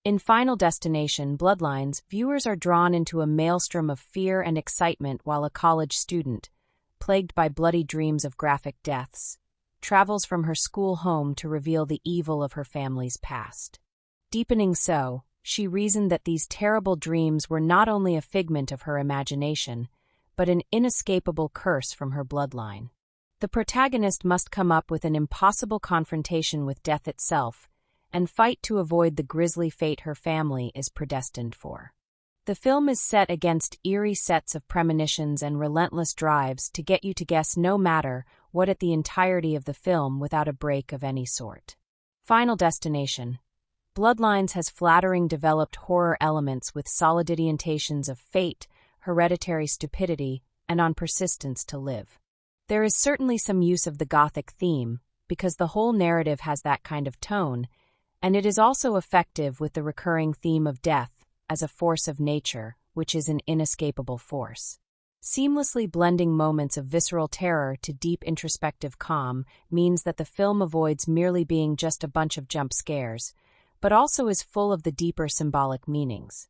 In Final Destination, Bloodlines, viewers are drawn into a maelstrom of fear and excitement while a college student, plagued by bloody dreams of graphic deaths, travels from her school home to reveal the evil of her family's past. Deepening so, she reasoned that these terrible dreams were not only a figment of her imagination, but an inescapable curse from her bloodline. The protagonist must come up with an impossible confrontation with death itself, and fight to avoid the grisly fate her family is predestined for. The film is set against eerie sets of premonitions and relentless drives to get you to guess no matter what at the entirety of the film without a break of any sort. Final Destination. Bloodlines has flattering developed horror elements with solid orientations of fate, hereditary stupidity, and on persistence to live. There is certainly some use of the Gothic theme, because the whole narrative has that kind of tone, and it is also effective with the recurring theme of death as a force of nature, which is an inescapable force. Seamlessly blending moments of visceral terror to deep introspective calm means that the film avoids merely being just a bunch of jump scares, but also is full of the deeper symbolic meanings.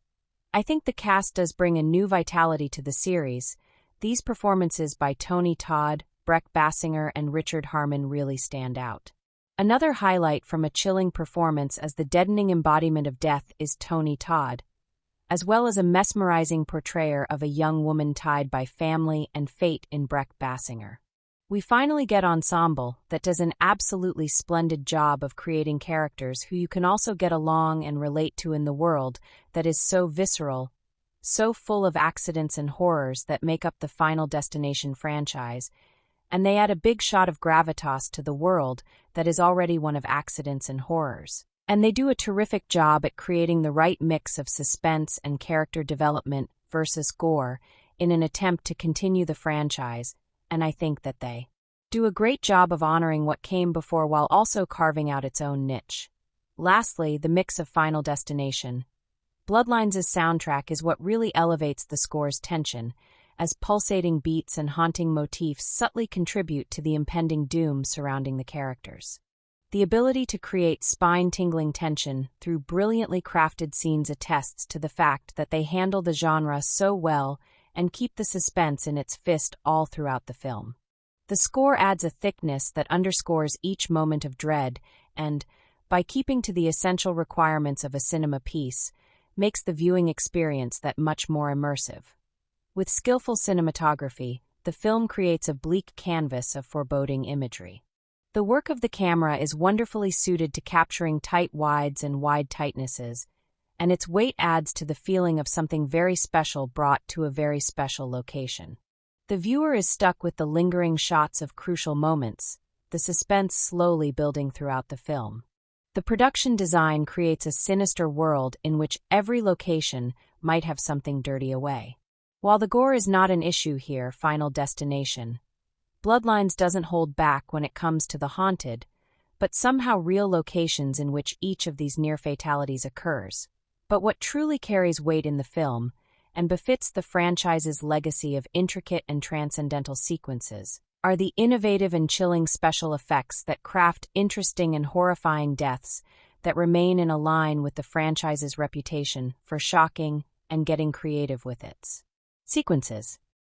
I think the cast does bring a new vitality to the series. These performances by Tony Todd, Breck Basinger, and Richard Harmon really stand out. Another highlight from a chilling performance as the deadening embodiment of death is Tony Todd, as well as a mesmerizing portrayal of a young woman tied by family and fate in Breck Basinger. We finally get ensemble that does an absolutely splendid job of creating characters who you can also get along and relate to in the world that is so visceral, so full of accidents and horrors that make up the Final Destination franchise, and they add a big shot of gravitas to the world that is already one of accidents and horrors. And they do a terrific job at creating the right mix of suspense and character development versus gore in an attempt to continue the franchise, and I think that they do a great job of honoring what came before while also carving out its own niche. Lastly, the mix of Final Destination. Bloodlines' soundtrack is what really elevates the score's tension, as pulsating beats and haunting motifs subtly contribute to the impending doom surrounding the characters. The ability to create spine-tingling tension through brilliantly crafted scenes attests to the fact that they handle the genre so well and keep the suspense in its fist all throughout the film. The score adds a thickness that underscores each moment of dread and, by keeping to the essential requirements of a cinema piece, makes the viewing experience that much more immersive. With skillful cinematography, the film creates a bleak canvas of foreboding imagery. The work of the camera is wonderfully suited to capturing tight wides and wide tightnesses, and its weight adds to the feeling of something very special brought to a very special location. The viewer is stuck with the lingering shots of crucial moments, the suspense slowly building throughout the film. The production design creates a sinister world in which every location might have something dirty away. While the gore is not an issue here, Final Destination, Bloodlines doesn't hold back when it comes to the haunted, but somehow real locations in which each of these near-fatalities occurs. But what truly carries weight in the film, and befits the franchise's legacy of intricate and transcendental sequences, are the innovative and chilling special effects that craft interesting and horrifying deaths that remain in a line with the franchise's reputation for shocking and getting creative with its sequences.